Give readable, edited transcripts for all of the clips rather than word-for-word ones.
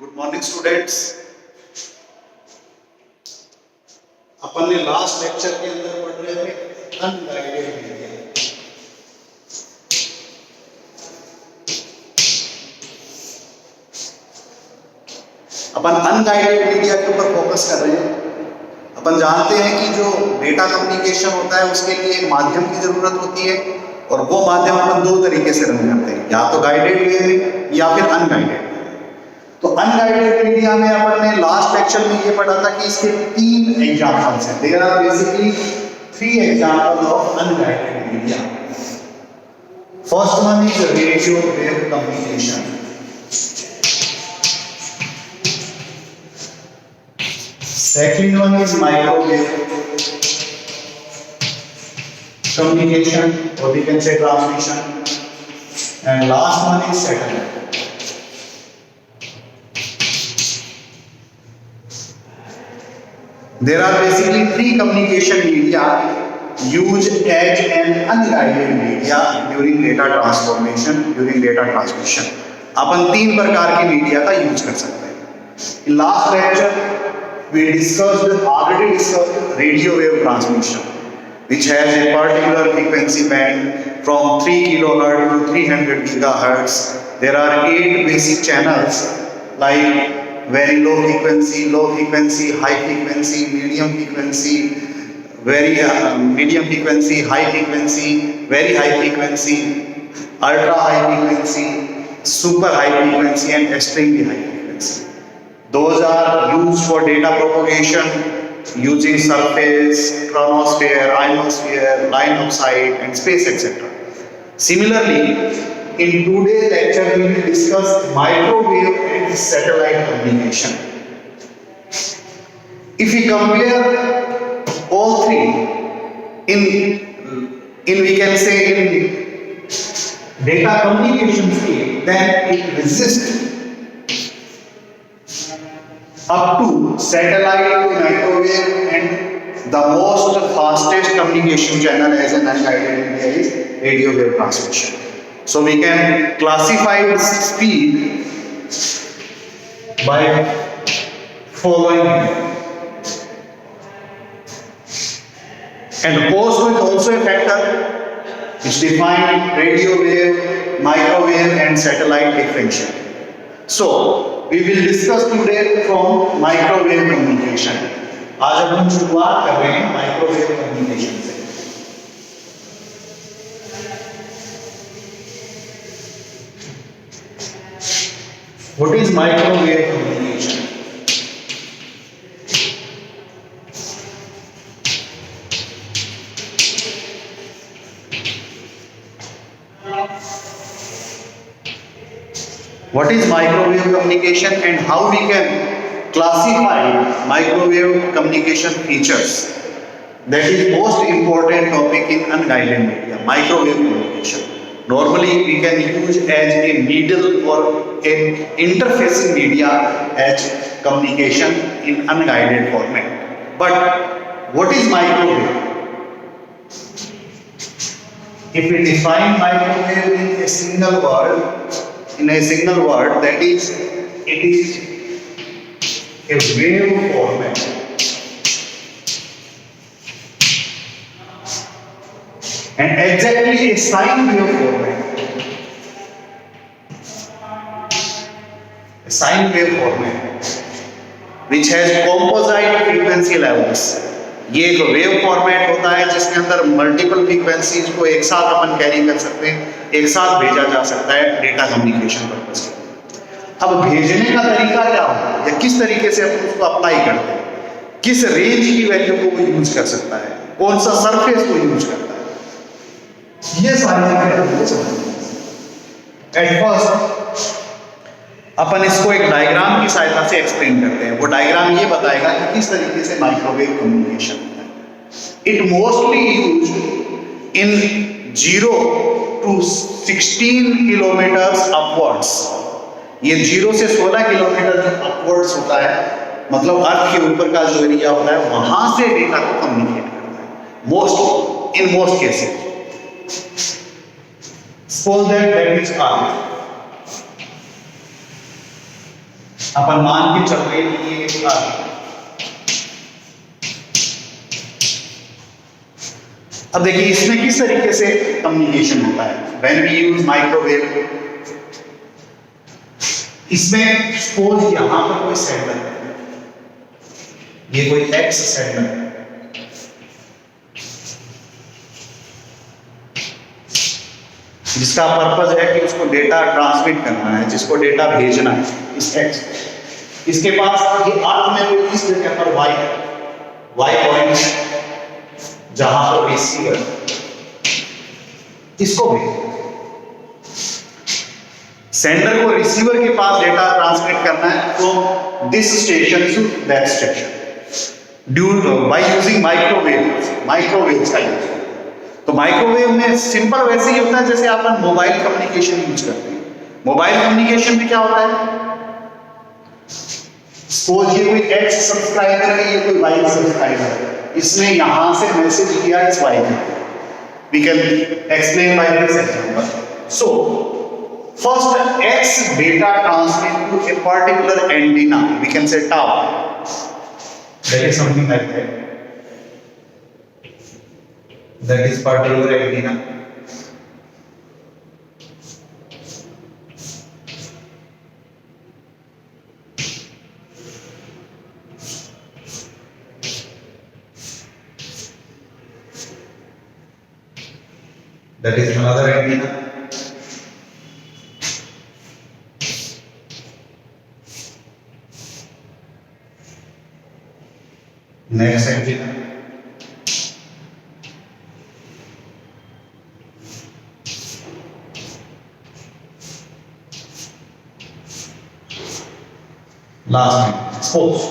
Good morning students. अपन ने last lecture के अंदर पढ़ रहे थे अनगाइडेड मीडिया। अपन अनगाइडेड मीडिया के ऊपर फोकस कर रहे हैं। अपन जानते हैं कि जो डेटा कम्युनिकेशन होता है उसके लिए एक माध्यम की जरूरत होती है और वो माध्यम अपन दो तरीके से रन करते हैं, या तो गाइडेड वे में या फिर अनगाइडेड। तो अनगाइडेड मीडिया में अपन ने लास्ट लेक्चर में ये पढ़ा था कि इसके तीन एग्जांपल्स हैं। There are basically 3 examples of unguided media. First one is radio wave communication. Second one is microwave communication, or we can say transmission, and last one is satellite. There are basically 3 communication media used as an unguided media during data transformation, during data transmission. अपन 3 प्रकार के media का use कर सकते हैं। In last lecture we already discussed radio wave transmission, which has a particular frequency band from 3 kHz to 300 GHz. There are 8 basic channels like very low frequency, high frequency, medium frequency, medium frequency, high frequency, very high frequency, ultra high frequency, super high frequency, and extremely high frequency. Those are used for data propagation using surface, chronosphere, ionosphere, line of sight, and space, etc. Similarly, in today's lecture we will discuss microwave and satellite communication. If we compare all three in we can say in data communication field, then it resists up to satellite, microwave, and the most fastest communication channel as an unguided media is radio wave transmission. So we can classify this speed by following, and cost is also a factor which define radio wave, microwave, and satellite differential. So we will discuss today from microwave communication. आज अपन शुरुआत कर रहे हैं microwave communication से। What is microwave communication? What is microwave communication and how we can classify microwave communication features? That is most important topic in unguided media, microwave communication. Normally we can use as a needle or an interfacing media as communication in unguided format. But what is microwave? If we define microwave in a single word, that is, it is a wave format. And exactly a sine wave format. A sine wave format which has composite frequency levels. ये एक wave format होता है जिसके अंदर multiple frequencies को एक साथ अपन carry कर सकते हैं, एक साथ भेजा जा सकता है डेटा कम्युनिकेशन पर्पस के। अब भेजने का तरीका क्या होगा या किस तरीके से अपन उसको अप्लाई करते हैं, किस रेंज की वैल्यू को वो यूज कर सकता है, कौन सा सरफेस को यूज करता है, ये सारी चीजें। एट फर्स्ट अपन इसको एक डायग्राम की सहायता से एक्सप्लेन करते हैं। वो डायग्राम ये बताएगा कि किस तरीके से माइक्रोवेव कम्युनिकेशन होता है। It mostly used in 0 to 16 kilometres upwards. ये 0 से 16 किलोमीटर जो अपवर्ड्स होता है, मतलब अर्थ के ऊपर का जो एरिया होता है, वहां से डेटा को कम्युनिकेट करता है mostly, in most cases. Suppose that is earth. अपन मान के चल रहे हैं ये अब देखिए इसमें किस तरीके से कम्युनिकेशन होता है व्हेन वी यूज माइक्रोवेव। इसमें सपोज यहां पर कोई सेंडर है, ये कोई एक्स सेंडर है, जिसका पर्पस है कि उसको डेटा ट्रांसमिट करना है, जिसको डेटा भेजना है इस एक्स। इसके पास ये अर्थ में कोई इस जगह पर वाई है, वाई पॉइंट है जहां पर रिसीवर इसको भेज, सेंडर को रिसीवर के पास डेटा ट्रांसमिट करना है, तो this station to that station due by using microwave का यूज। तो माइक्रोवेव में सिंपल वैसे ही होता है जैसे अपन मोबाइल कम्युनिकेशन यूज करते हैं। मोबाइल कम्युनिकेशन में क्या होता है, सपोज ये कोई एक्स सब्सक्राइबर है, ये कोई वाई सब्सक्राइबर है, इसने यहां से मैसेज किया इस वाई को। We can explain by this example. So first X data transmit to a particular antenna, we can say tower, that is something like that, that is particular antenna. That is another antenna. Next antenna. Last one, suppose.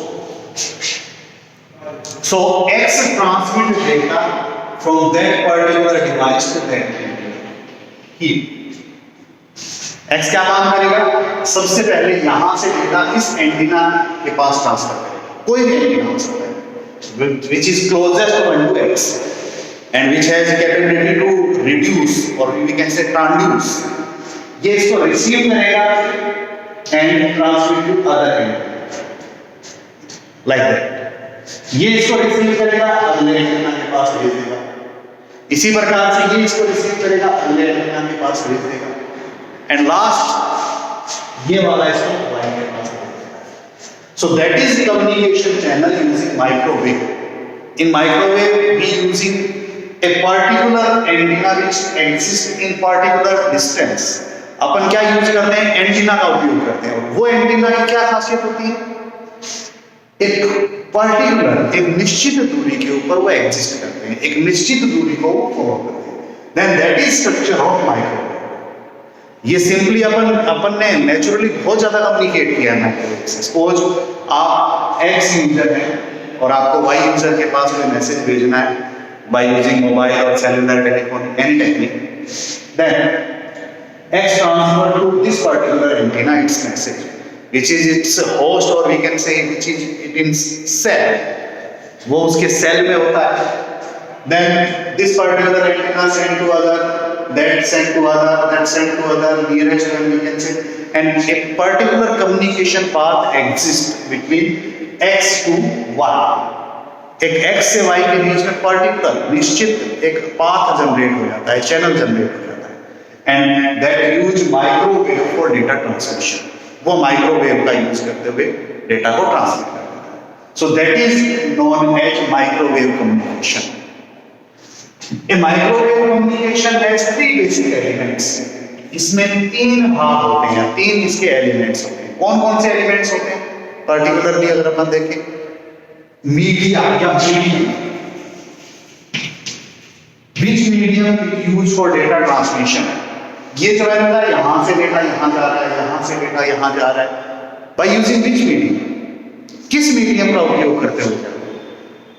So X transmit data from that particular device to that antenna. X क्या काम करेगा, सबसे पहले यहां से data इस antenna के पास transfer करेगा, कोई भी एंटीना हो सकता है, which is closest one to X and which has capability to reduce or we can say transduce. ये इसको रिसीव करेगा and transmit to other antenna like that. ये इसको रिसीव करेगा अगले एंटीना के पास भेज देगा, इसी प्रकार से ये इसको रिसीव करेगा अगले एंटीना के पास भेज देगा, एंड लास्ट ये वाला इसको वाई के पास भेज देगा। So that is communication channel using microwave. In microwave we using a particular antenna which exist in particular distance. अपन क्या यूज करते हैं, एंटीना का उपयोग करते हैं। वो एंटीना की क्या खासियत होती है, एक पर्टिकुलर एक निश्चित दूरी के ऊपर वो एग्जिस्ट करते हैं, एक निश्चित दूरी को वो फॉलो करते हैं। Then that is structure of microwave. ये सिंपली अपन ने नेचुरली बहुत ज्यादा कम्युनिकेट किया है माइक्रोवेव से। सपोज आप एक्स यूजर हैं और आपको वाई यूजर के पास कोई मैसेज भेजना है बाय यूजिंग मोबाइल और cellular telephone any technique, then X transfer to this particular antenna its message, which is its host or we can say which is it in cell, वो उसके cell में होता है। Then this particular antenna send to other, that send to other, that send to other, nearest one we can say, and a particular communication path exists between X to Y. एक X से Y के बीच में particular निश्चित एक path generate हो जाता है, channel generate हो जाता है। And that use microwave for data transmission. वो माइक्रोवेव का यूज करते हुए डेटा को ट्रांसमिट करता है। So that is known as microwave communication. A microwave communication has three basic elements. इसमें तीन भाग होते हैं, तीन इसके एलिमेंट्स होते हैं। कौन कौन से एलिमेंट्स होते हैं पर्टिकुलरली अगर अपन देखें, मीडिया या medium, which medium use for data transmission. ये जो है ना, यहां से डेटा यहां जा रहा है, यहां से डेटा यहां जा रहा है, बाय यूजिंग विच मीडियम, किस मीडियम का उपयोग करते हुए,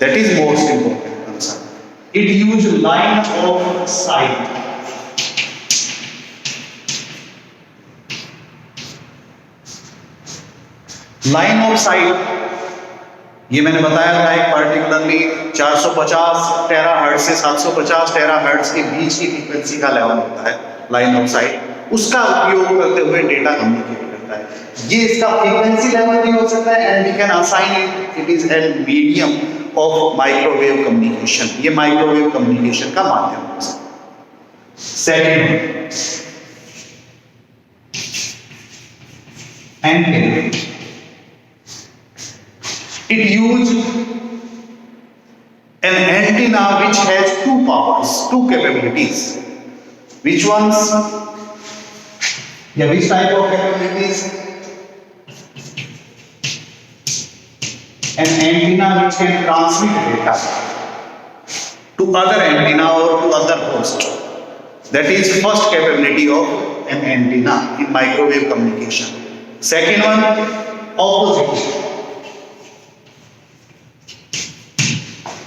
that is most important concern. It use line of site, line of site ये मैंने बताया था एक पर्टिकुलरली 450 टेराहर्ट्ज से 750 टेराहर्ट्ज के बीच की फ्रीक्वेंसी का लेवल होता है लाइन ऑफ साइट, उसका उपयोग करते हुए डेटा कम्युनिकेट करता होता है। ये इसका फ्रीक्वेंसी लेवल भी हो सकता है and we can assign it is an medium of microwave communication. ये माइक्रोवेव कम्युनिकेशन का माध्यम हो सकता है। Second, antenna. It used an antenna which has two powers, two capabilities. Which ones? Yeah, which type of capabilities? An antenna which can transmit data to other antenna or to other host. That is first capability of an antenna in microwave communication. Second one, opposite.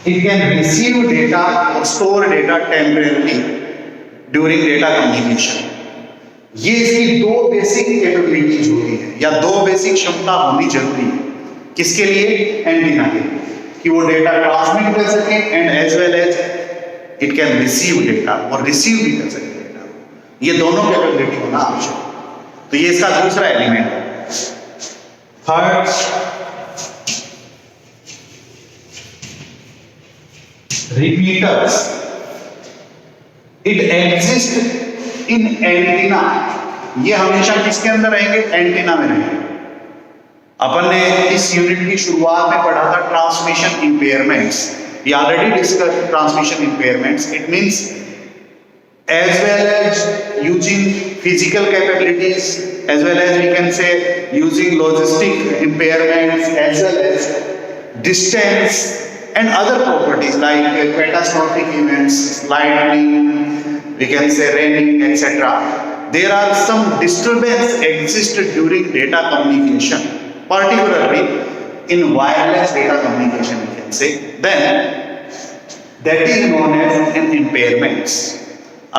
It can receive data or store data temporarily during data communication. ये इसकी दो basic capabilities होती है या दो basic क्षमता होनी जरूरी है। किसके लिए? एंटीना के लिए, कि वो डेटा ट्रांसमिट कर सके and as well as it can receive data, और रिसीव भी कर सके डेटा। ये दोनों कैपेबिलिटी होना आवश्यक है। तो ये इसका दूसरा एलिमेंट है। Third, repeaters. It exists in antenna. ये हमेशा किसके अंदर रहेंगे? एंटीना में रहेंगे। अपन ने इस यूनिट की शुरुआत में पढ़ा था transmission impairments. We already discussed transmission impairments. It means as well as using physical capabilities, as well as we can say using logistic impairments, as well as distance and other properties like catastrophic events, lightning, we can say raining, etc. There are some disturbance exist during data communication, particularly in wireless data communication, we can say. Then that is known as an impairments.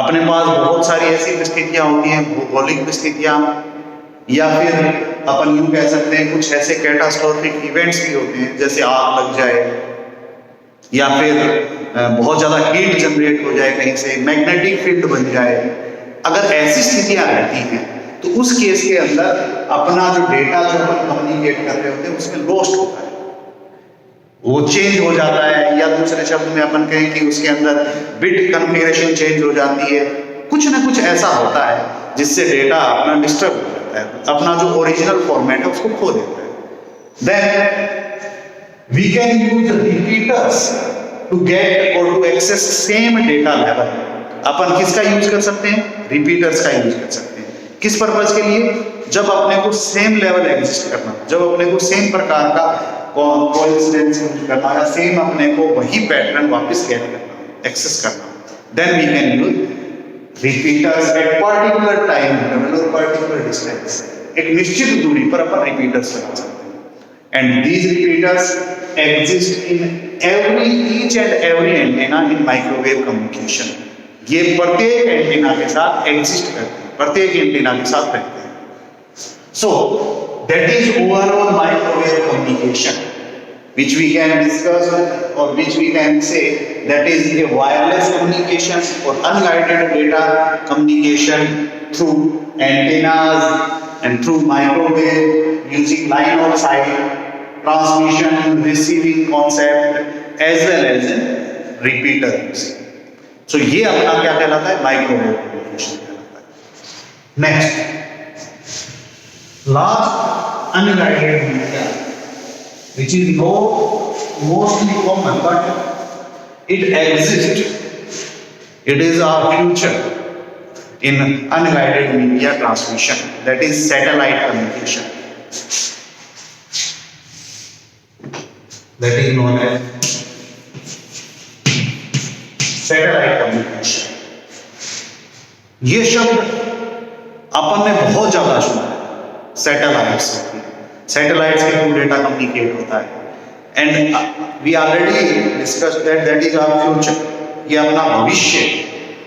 अपने पास बहुत सारी ऐसी परिस्थितियां होती हैं, भौगोलिक परिस्थितियां, या फिर अपन यूं कह सकते हैं कुछ ऐसे कैटास्ट्रोफिक इवेंट्स भी होते हैं, जैसे आग लग जाए या फिर बहुत ज़्यादा हीट जनरेट हो जाए, कहीं से मैग्नेटिक फील्ड बन जाए। अगर ऐसी स्थितियां रहती हैं तो उस केस के अंदर अपना जो डेटा जो हम कम्युनिकेट कर रहे होते हैं उसमें लॉस्ट होता है, वो चेंज हो जाता है, या दूसरे शब्द में अपन कहें कि उसके अंदर बिट कन्फिगरेशन चेंज हो जाती है। कुछ ना कुछ ऐसा होता है जिससे डेटा अपना डिस्टर्ब हो जाता है, अपना जो ओरिजिनल फॉर्मेट है उसको खो देता है। Then we can use repeaters to get or to access same data level. अपन किसका यूज कर सकते हैं? रिपीटर्स का यूज कर सकते हैं। किस पर्पज के लिए? जब अपने को सेम लेवल एग्जिस्ट करना, जब अपने को सेम प्रकार का कोइंसिडेंस यूज करना, या सेम अपने को वही पैटर्न वापस गेट करना, एक्सेस करना, then we can use repeaters at particular time interval और पर्टिकुलर डिस्टेंस। एक निश्चित दूरी पर अपन रिपीटर्स लगा सकते हैं। And these repeaters exist in each and every antenna in microwave communication. ये प्रत्येक एंटीना के साथ एग्जिस्ट करते हैं, प्रत्येक एंटीना के साथ रहते हैं। So that is overall microwave communication, which we can discuss or which we can say that is a wireless communication or unguided data communication through antennas and through microwave using line of sight, transmission, receiving concept as well as repeater using. So ये अपना क्या कहलाता है? Microwave communication कहलाता है। Next, last, unguided media, which is mostly common but it exists. It is our future in unguided media transmission, that is satellite communication. That is known as satellite communication. ये शब्द अपन ने बहुत ज्यादा सुना है। Satellites के थ्रू डेटा कम्युनिकेट होता है and we already discussed that is our future. ये अपना भविष्य।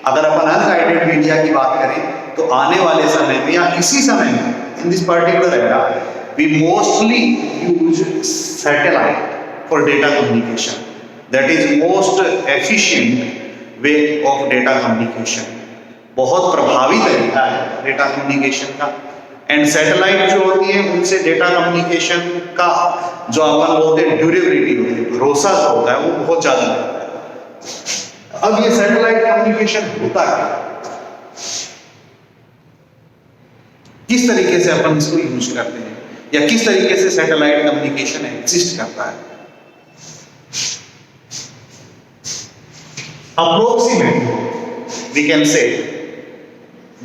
अगर अपन अनगाइडेड मीडिया की बात करें तो आने वाले समय में या इसी समय में, in this particular era, we mostly use satellite for data communication. That is most efficient way of data communication. बहुत प्रभावी तरीका है डेटा कम्युनिकेशन का एंड सैटेलाइट जो होती है उनसे डेटा कम्युनिकेशन का जो अपन बोलते हैं ड्यूरेबिलिटी होती है, भरोसा जो होता है वो बहुत ज्यादा रहता है। अब ये सैटेलाइट कम्युनिकेशन होता है, किस तरीके से अपन इसको यूज करते हैं या किस तरीके से सैटेलाइट कम्युनिकेशन एग्जिस्ट करता है। Approximately we can say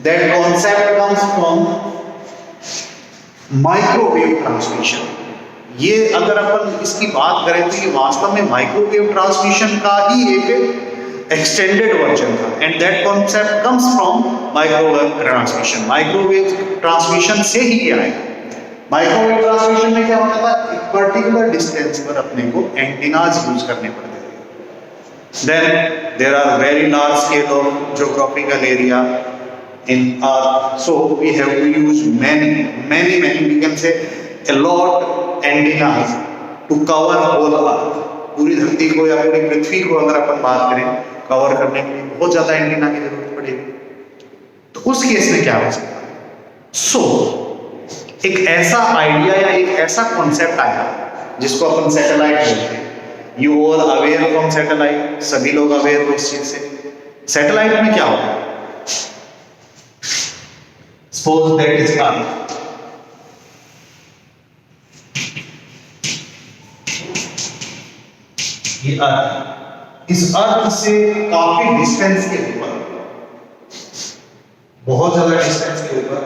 that concept comes from microwave transmission. ये अगर अपन इसकी बात करें तो ये वास्तव में माइक्रोवेव ट्रांसमिशन का ही एक एक्सटेंडेड वर्जन था, and that concept comes from microwave transmission. Microwave transmission से ही ये आया। माइक्रोवेव ट्रांसमिशन में क्या होता था, एक पर्टिकुलर डिस्टेंस पर अपने को एंटीनाज यूज करने पड़ते थे। Then there are very large scale of geographical area in Earth, so we have to use many we can say a lot antennas to cover whole Earth। पूरी धरती को या पूरी पृथ्वी को अगर अपन बात करें कवर करने के लिए बहुत ज्यादा एंटीना की जरूरत पड़ेगी। तो उस केस में क्या हो सकता है, सो एक ऐसा आइडिया या एक ऐसा कॉन्सेप्ट आया जिसको अपन सैटेलाइट बोलते हैं। You all aware from satellite, सभी लोग अवेयर हो इस चीज से। सैटेलाइट में क्या होता है, suppose that is Earth, ये अर्थ, इस अर्थ से काफी डिस्टेंस के ऊपर, बहुत ज्यादा डिस्टेंस के ऊपर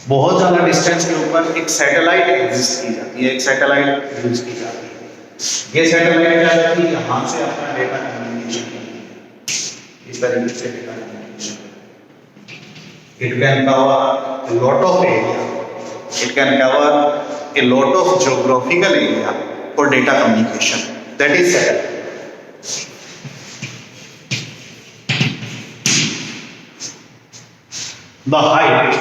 बहुत ज्यादा डिस्टेंस के ऊपर एक सैटेलाइट एग्जिस्ट की जाती है, एक सैटेलाइट यूज की जाती है। ये सैटेलाइट क्या करती है, यहां से अपना डेटा कम्युनिकेशन इस तरीके से data communication. It can cover a lot of area, it can cover a lot of geographical area for data communication, that is satellite। The height,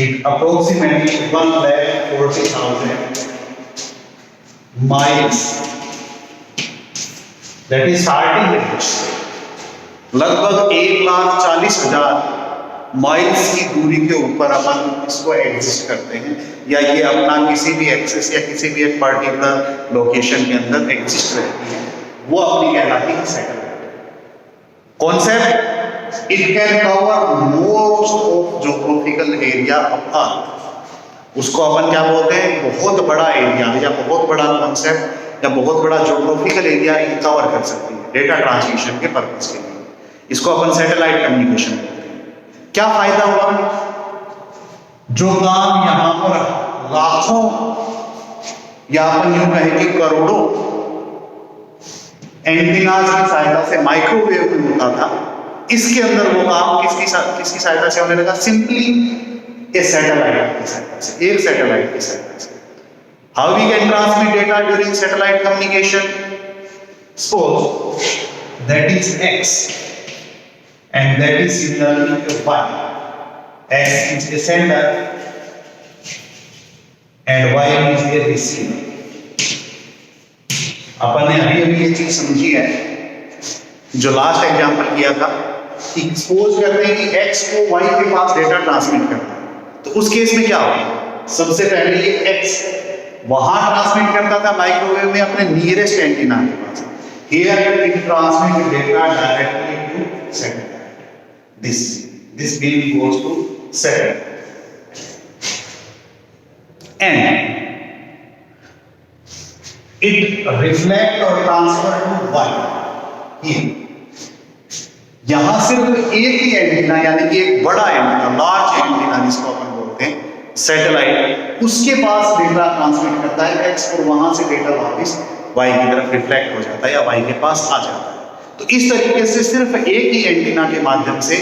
it approximately 1,40,000 miles, that is starting range। लगभग 1,40,000 miles की दूरी के ऊपर अपन इसको exist करते हैं, या ये अपना किसी भी एक्सेस या किसी भी एक पर्टिकुलर लोकेशन के अंदर एग्जिस्ट रहती है, वो अपनी कहलाती है satellite. Concept, it can cover most of geographical area of Earth। उसको अपन क्या बोलते हैं, बहुत बड़ा एरिया या बहुत बड़ा कॉन्सेप्ट या बहुत बड़ा ज्योग्राफिकल एरिया कवर कर सकती है डेटा ट्रांसमिशन के पर्पस के लिए। इसको अपन सैटेलाइट कम्युनिकेशन बोलते हैं। क्या फायदा हुआ, जो काम यहां पर लाखों या अपन यूं कहें कि करोड़ों एंटीनाज की सहायता से माइक्रोवेव में होता था, इसके अंदर वो काम किसकी सहायता से होने लगा, सिंपली ए सैटेलाइट की सहायता से, एक सैटेलाइट की सहायता से। How we can transmit data during satellite communication, suppose that is X and that is similarly Y. X is a sender and Y is a receiver. अपन ने अभी ये चीज समझी है जो लास्ट एग्जांपल किया था, कि सपोज करते हैं कि x को y के पास डेटा ट्रांसमिट करना है, तो उस केस में क्या होगा, सबसे पहले ये x वहां ट्रांसमिट करता था माइक्रोवेव में अपने नियरेस्ट एंटीना के पास। Here it transmit data directly to satellite. This beam goes to satellite and it reflect और ट्रांसफर टू y। यहां सिर्फ एक ही एंटीना, यानी कि एक बड़ा एंटीना, लार्ज एंटीना जिसको अपन बोलते हैं सैटेलाइट, उसके पास डेटा ट्रांसमिट करता है एक्स, और वहां से डेटा वापस वाई की तरफ रिफ्लेक्ट हो जाता है या वाई के पास आ जाता है। तो इस तरीके से सिर्फ एक ही एंटीना के माध्यम से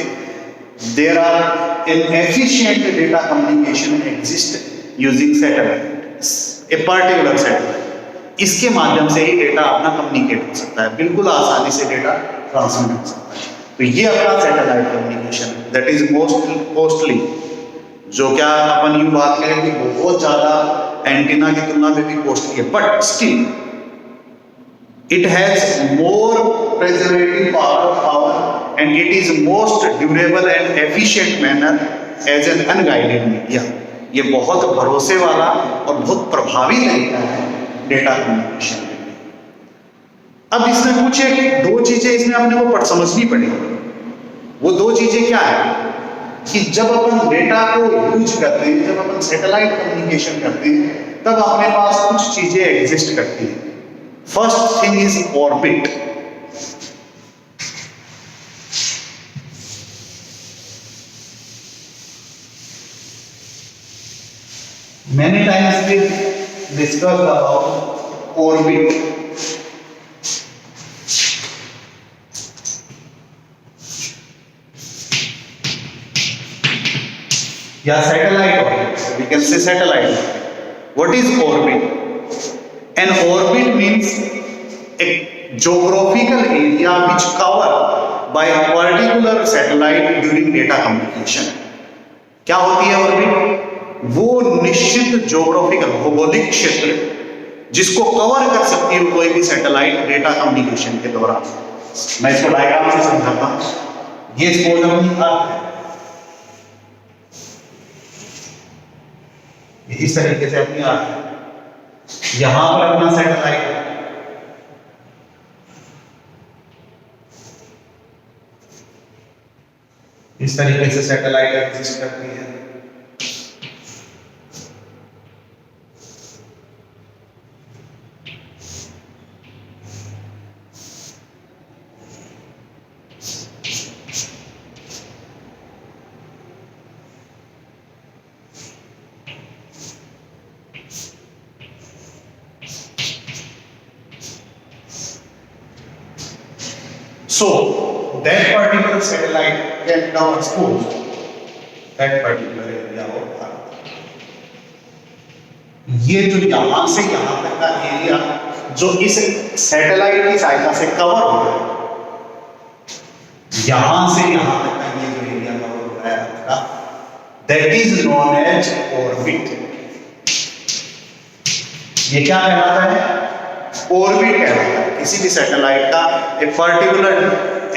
there are an efficient data communication exist using satellite, a particular satellite. इसके माध्यम से ही डेटा अपना कम्युनिकेट हो सकता है, बिल्कुल आसानी से डेटा ट्रांसमिट हो सकता है। तो ये अपना satellite communication, that is most costly, जो क्या अपन यूं बात करें कि बहुत ज्यादा एंटीना की तुलना में भी कॉस्टली है, but still it has more preservative power and it is most durable and efficient manner as an unguided media. ये बहुत भरोसे वाला और बहुत प्रभावी तरीका है डेटा कम्युनिकेशन। अब इसमें कुछ एक दो चीजें इसमें अपने को समझनी पड़ेगी। वो दो चीजें क्या है कि जब अपन डेटा को यूज करते हैं, जब अपन सैटेलाइट कम्युनिकेशन करते हैं, तब अपने पास कुछ चीजें एग्जिस्ट करती हैं। First thing is orbit. Many times we discussed about orbit. या satellite orbit, we can say satellite orbit. What is orbit? An orbit means a geographical area which covered by a particular satellite during data communication. क्या होती है orbit? वो निश्चित geographical भौगोलिक क्षेत्र जिसको cover कर सकती है कोई भी सैटेलाइट डेटा कम्युनिकेशन के दौरान। मैं इसको डायग्राम से समझाता हूं। ये सपोज अपनी अर्थ है, इस तरीके से अपनी अर्थ है, यहां पर अपना सैटेलाइट है, इस तरीके से सैटेलाइट एग्जिस्ट करती है। So that particular satellite can now expose that particular area of Earth. ये जो यहां से यहां तक का एरिया जो इस सैटेलाइट की सहायता से कवर हो रहा है, यहां से यहां तक का ये जो एरिया कवर हो रहा है आपका, that is known as orbit. ये क्या कहलाता है? ऑर्बिट कहलाता है। किसी भी सैटेलाइट का a particular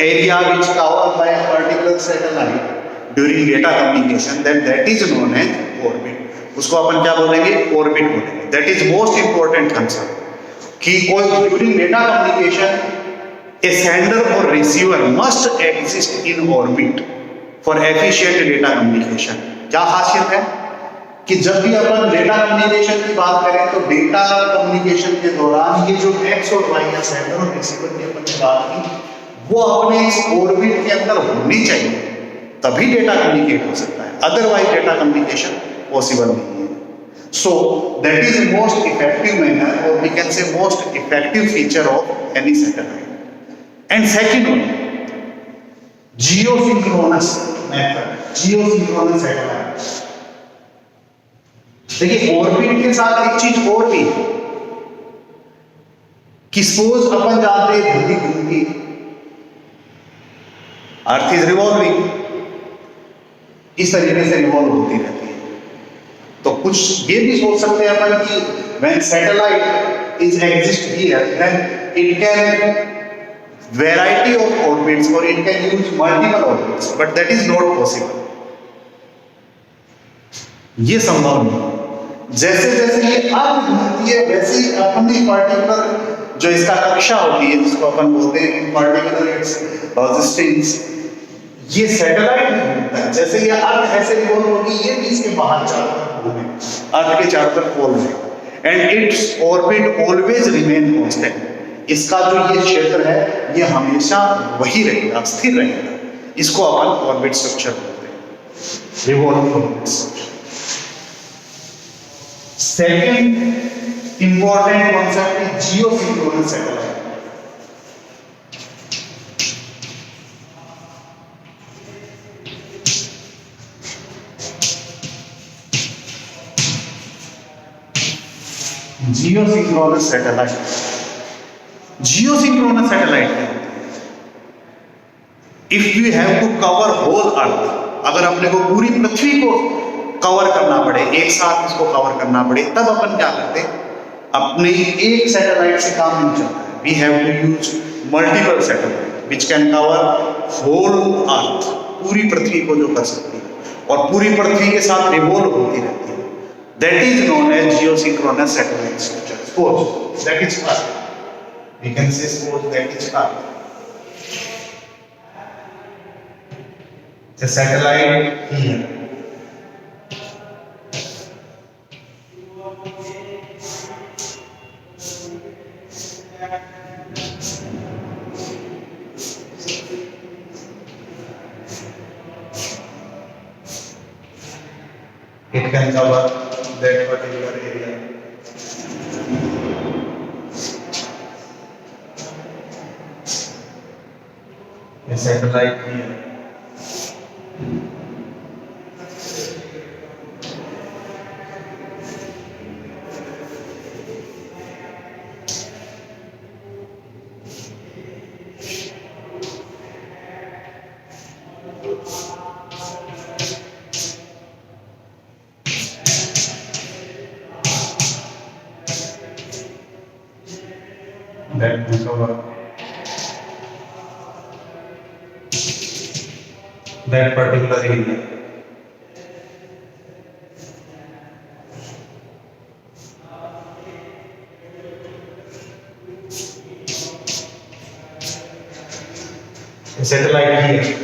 area which covered by a particular satellite during data communication, that is known as orbit. उसको अपन क्या बोलेंगे? ऑर्बिट बोलेंगे। That is most important concept कि कोई during data communication a sender और receiver must exist in orbit for efficient data communication. क्या खासियत है कि जब भी अपन डेटा कम्युनिकेशन की बात करें तो डेटा कम्युनिकेशन के दौरान ये जो एक्स और वाई या सेंडर और रिसीवर की अपन ने बात की, वो अपने इस ऑर्बिट के अंदर होनी चाहिए, तभी डेटा कम्युनिकेट हो सकता है, अदरवाइज डेटा कम्युनिकेशन पॉसिबल नहीं है। So that is most effective manner और we can say most effective feature of any satellite. And second one, geosynchronous method, geosynchronous satellite. देखिए ऑर्बिट के साथ एक चीज और भी है कि सपोज अपन जानते हैं धरती घूमती, अर्थ इज रिवॉल्विंग, इस तरीके से रिवॉल्व होती रहती है। तो कुछ ये भी सोच सकते हैं अपन कि when satellite is exist here then it can variety of orbits और it can use multiple orbits, but that is not possible. ये संभव नहीं। जैसे जैसे ये अर्थ घूमती है वैसे ही अपनी पर्टिकुलर जो इसका कक्षा होती है, जिसको अपन बोलते हैं इन पर्टिकुलर इट्स लॉजिस्टिक्स, ये सैटेलाइट घूमता है। जैसे ये अर्थ ऐसे रिवॉल्व होगी, ये भी इसके बाहर चारों तरफ घूमे, अर्थ के चारों तरफ घूम रहे, and its orbit always remain constant. इसका जो ये क्षेत्र है ये हमेशा वही रहेगा, स्थिर रहेगा। इसको अपन ऑर्बिट स्ट्रक्चर बोलते हैं, revolving orbit structure. Second important concept is geosynchronous satellite. Geosynchronous satellite. Geosynchronous satellite क्या होता है? If you have to cover whole earth, अगर अपने को पूरी पृथ्वी को कवर करना पड़े, एक साथ इसको कवर करना पड़े, तब अपन क्या करते हैं? अपने एक सैटेलाइट से काम नहीं चलता है। We have to use multiple satellite which can cover whole earth, पूरी पृथ्वी को जो कर सकती है और पूरी पृथ्वी के साथ रिवॉल्व होती रहती है। That is known as geosynchronous satellite structure. Suppose that is earth, we can say suppose that is earth. The satellite here. It can cover that particular area. The satellite here. That will cover that particular area. The satellite here.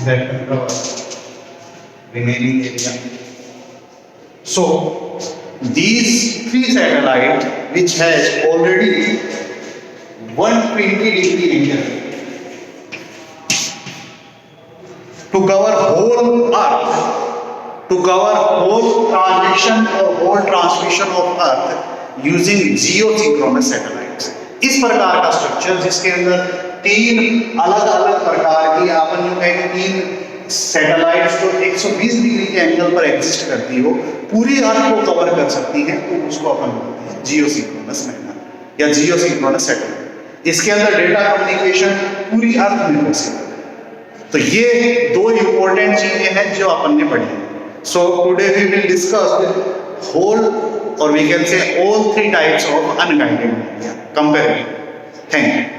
That can cover remaining area. So these three satellites which has already 120-degree angle to cover whole earth, to cover whole transition or whole transmission of earth using geosynchronous satellites. इस प्रकार का structure जिसके अंदर तीन अलग अलग प्रकार की अपन यूं कहें कि तीन सैटेलाइट्स जो 120 डिग्री के एंगल पर एग्जिस्ट करती हो, पूरी अर्थ को कवर कर सकती हैं, तो उसको अपन बोलते हैं जियोसिंक्रोनस मैनर या जियोसिंक्रोनस सैटेलाइट। इसके अंदर डेटा कम्युनिकेशन पूरी अर्थ में पॉसिबल है। तो ये दो इंपॉर्टेंट चीजें हैं जो अपन ने पढ़ी है। So today we will discuss whole और we can say all three types of unguided media comparative. Thank you.